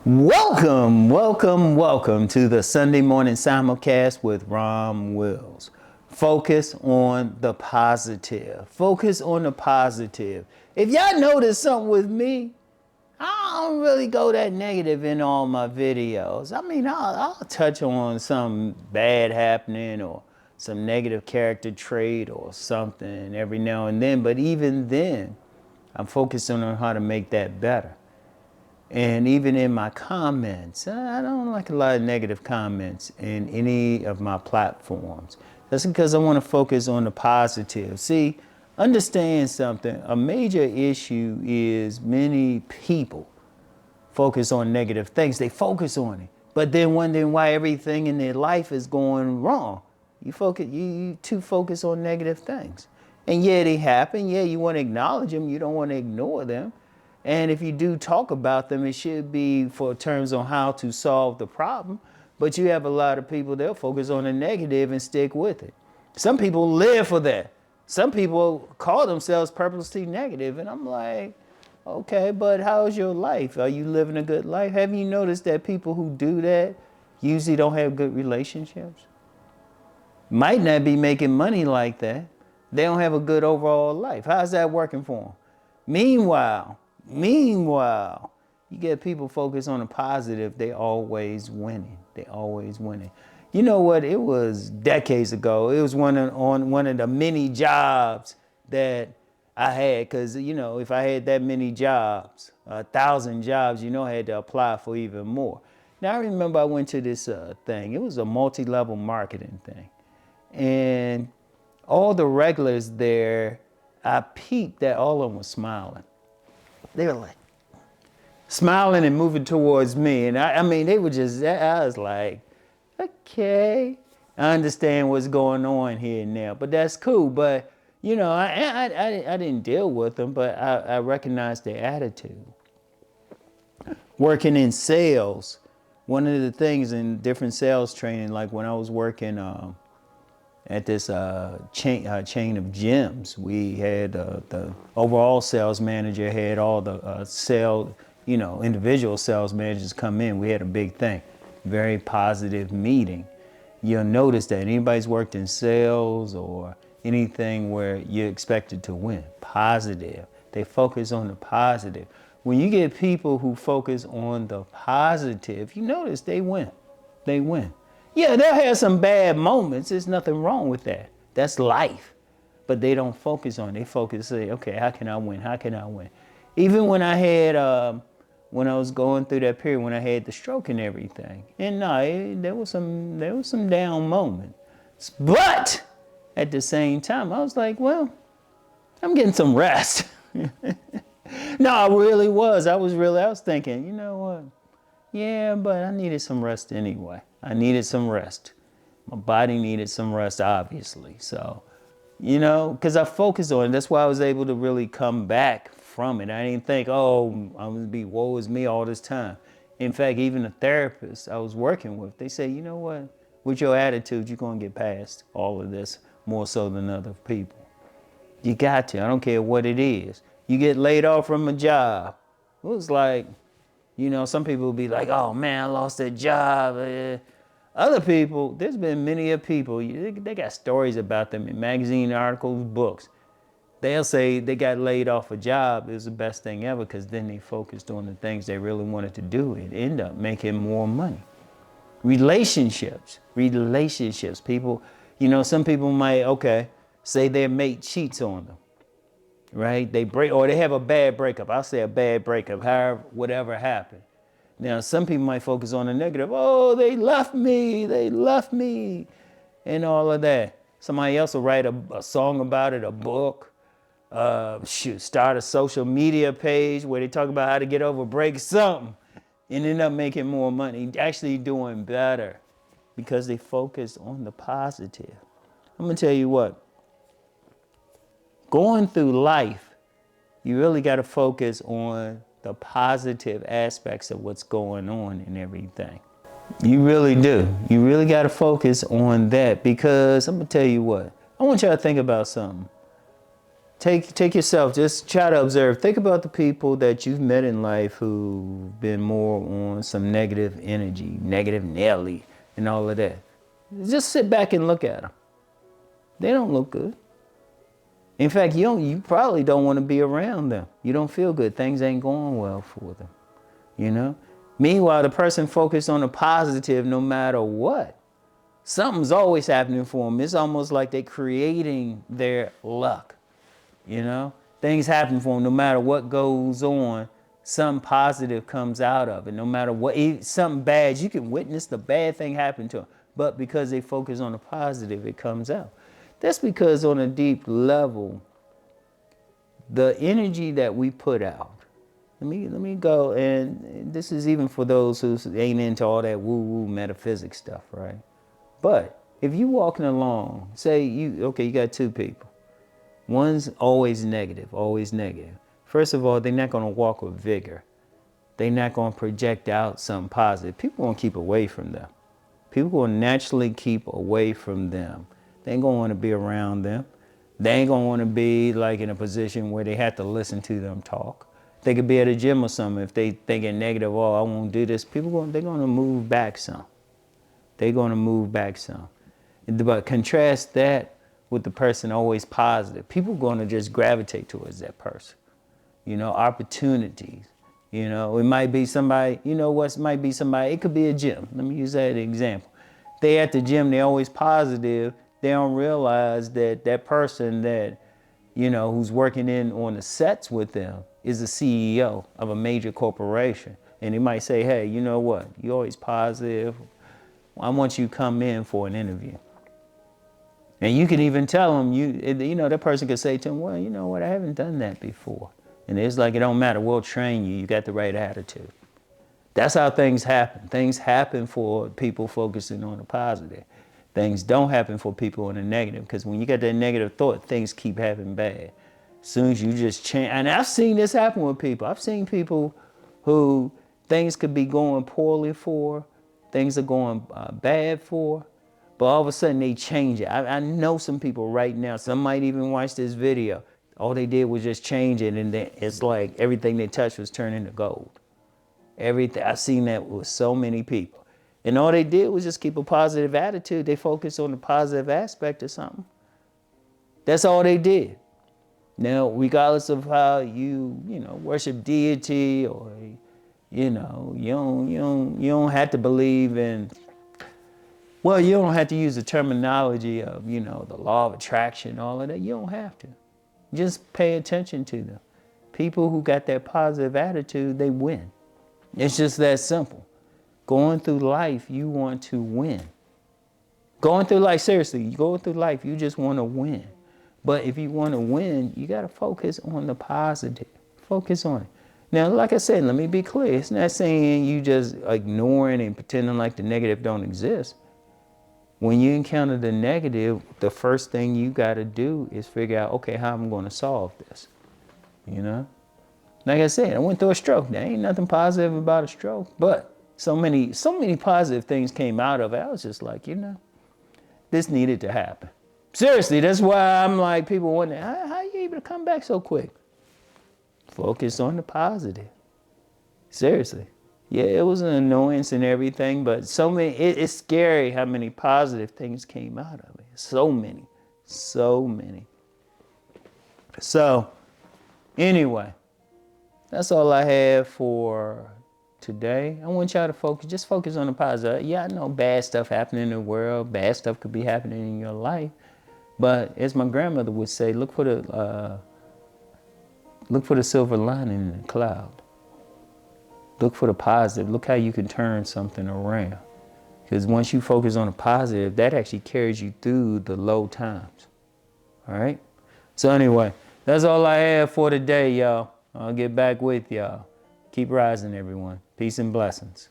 Welcome to the Sunday morning simulcast with Rom Wills. Focus on the positive. Focus on the positive. If y'all notice something with me, I don't really go that negative in all my videos. I mean, I'll touch on some bad happening or some negative character trait or something every now and then. But even then, I'm focusing on how to make that better. And even in my comments, I don't like a lot of negative comments in any of my platforms. That's because I want to focus on the positive. See, understand something. A major issue is many people focus on negative things. They focus on it, but then wondering why everything in their life is going wrong. You too focus on negative things. And yeah, they happen. Yeah, you want to acknowledge them. You don't want to ignore them. And if you do talk about them, it should be for terms on how to solve the problem. But you have a lot of people, they'll focus on the negative and stick with it. Some people live for that. Some people call themselves purposely negative. And I'm like, okay, but how's your life? Are you living a good life? Have you noticed that people who do that usually don't have good relationships? Might not be making money like that. They don't have a good overall life. How's that working for them? Meanwhile, you get people focused on the positive, they always winning. They always winning. You know what? It was decades ago. It was on one of the many jobs that I had. Because, you know, if I had that many jobs, 1,000 jobs, you know, I had to apply for even more. Now, I remember I went to this thing. It was a multi-level marketing thing. And all the regulars there, I peeped that all of them were smiling. They were like smiling and moving towards me. And I mean, they were just, I was like, okay, I understand what's going on here now, but that's cool. But, you know, I didn't deal with them, but I recognized their attitude. Working in sales, one of the things in different sales training, like when I was working at this chain of gyms, we had the overall sales manager had all the individual sales managers come in. We had a big thing, very positive meeting. You'll notice that anybody's worked in sales or anything where you're expected to win, positive. They focus on the positive. When you get people who focus on the positive, you notice they win. They win. Yeah, they'll have some bad moments. There's nothing wrong with that. That's life. But they don't focus on it. They focus, say, okay, how can I win? How can I win? Even when I had, when I was going through that period, when I had the stroke and everything. And no, there was some down moments. But at the same time, I was like, well, I'm getting some rest. No, I really was. I was thinking, you know what? Yeah, but I needed some rest anyway. I needed some rest. My body needed some rest, obviously. So, you know, because I focused on it. That's why I was able to really come back from it. I didn't think, oh, I'm going to be woe is me all this time. In fact, even the therapist I was working with, they say, you know what? With your attitude, you're going to get past all of this more so than other people. You got to. I don't care what it is. You get laid off from a job. It was like, you know, some people will be like, oh, man, I lost that job. Other people, there's been many of people, they got stories about them in magazine articles, books. They'll say they got laid off a job. It was the best thing ever because then they focused on the things they really wanted to do and end up making more money. Relationships. People, you know, some people might, say their mate cheats on them. Right? They break, or they have a bad breakup. I'll say a bad breakup, however, whatever happened. Now, some people might focus on the negative. Oh, they left me, and all of that. Somebody else will write a song about it, a book, start a social media page where they talk about how to get over break something and end up making more money, actually doing better because they focus on the positive. I'm going to tell you what. Going through life, you really got to focus on the positive aspects of what's going on and everything. You really do. You really got to focus on that because I'm going to tell you what. I want y'all to think about something. Take yourself, just try to observe. Think about the people that you've met in life who've been more on some negative energy, negative Nelly, and all of that. Just sit back and look at them. They don't look good. In fact, you probably don't want to be around them. You don't feel good. Things ain't going well for them, you know? Meanwhile, the person focused on the positive no matter what. Something's always happening for them. It's almost like they're creating their luck, you know? Things happen for them no matter what goes on. Something positive comes out of it. No matter what, something bad, you can witness the bad thing happen to them. But because they focus on the positive, it comes out. That's because on a deep level, the energy that we put out, let me go, and this is even for those who ain't into all that woo-woo metaphysics stuff, right? But if you walking along, say you got two people. One's always negative, always negative. First of all, they're not going to walk with vigor. They're not going to project out something positive. People going to keep away from them. People will naturally keep away from them. They ain't gonna want to be around them. They ain't gonna want to be like in a position where they have to listen to them talk. They could be at a gym or something. If they thinking negative, oh, I won't do this. They're gonna move back some. They're gonna move back some. But contrast that with the person always positive. People gonna just gravitate towards that person. You know, opportunities. You know, it might be somebody. You know what? Might be somebody. It could be a gym. Let me use that as an example. They at the gym. They always positive. They don't realize that that person that, you know, who's working in on the sets with them is the CEO of a major corporation. And they might say, hey, you know what? You're always positive. I want you to come in for an interview. And you can even tell them, you know, that person could say to them, well, you know what? I haven't done that before. And it's like, it don't matter. We'll train you. You got the right attitude. That's how things happen. Things happen for people focusing on the positive. Things don't happen for people in the negative, because when you get that negative thought, things keep happening bad. As soon as you just change, and I've seen this happen with people. I've seen people who things could be going poorly for, things are going bad for, but all of a sudden they change it. I know some people right now, some might even watch this video. All they did was just change it, and then it's like everything they touched was turning to gold. Everything. I've seen that with so many people. And all they did was just keep a positive attitude. They focused on the positive aspect of something. That's all they did. Now, regardless of how you worship deity, or, you know, you don't have to believe in, well, you don't have to use the terminology of, you know, the law of attraction, all of that. You don't have to. Just pay attention to them. People who got that positive attitude, they win. It's just that simple. Going through life, you want to win. Going through life, seriously, going through life, you just want to win. But if you want to win, you got to focus on the positive. Focus on it. Now, like I said, let me be clear. It's not saying you just ignoring and pretending like the negative don't exist. When you encounter the negative, the first thing you got to do is figure out, okay, how I'm going to solve this. You know? Like I said, I went through a stroke. There ain't nothing positive about a stroke, but so many positive things came out of it. I was just like, you know, this needed to happen. Seriously, that's why I'm like, people wonder, how are you able to come back so quick? Focus on the positive. Seriously. Yeah, it was an annoyance and everything, but it's scary how many positive things came out of it. So many. So, anyway, that's all I have for today. I want y'all to focus on the positive. Yeah, I know bad stuff happening in the world. Bad stuff could be happening in your life. But as my grandmother would say, look for the silver lining in the cloud. Look for the positive. Look how you can turn something around. Because once you focus on the positive, that actually carries you through the low times. All right? So anyway, that's all I have for today, y'all. I'll get back with y'all. Keep rising, everyone. Peace and blessings.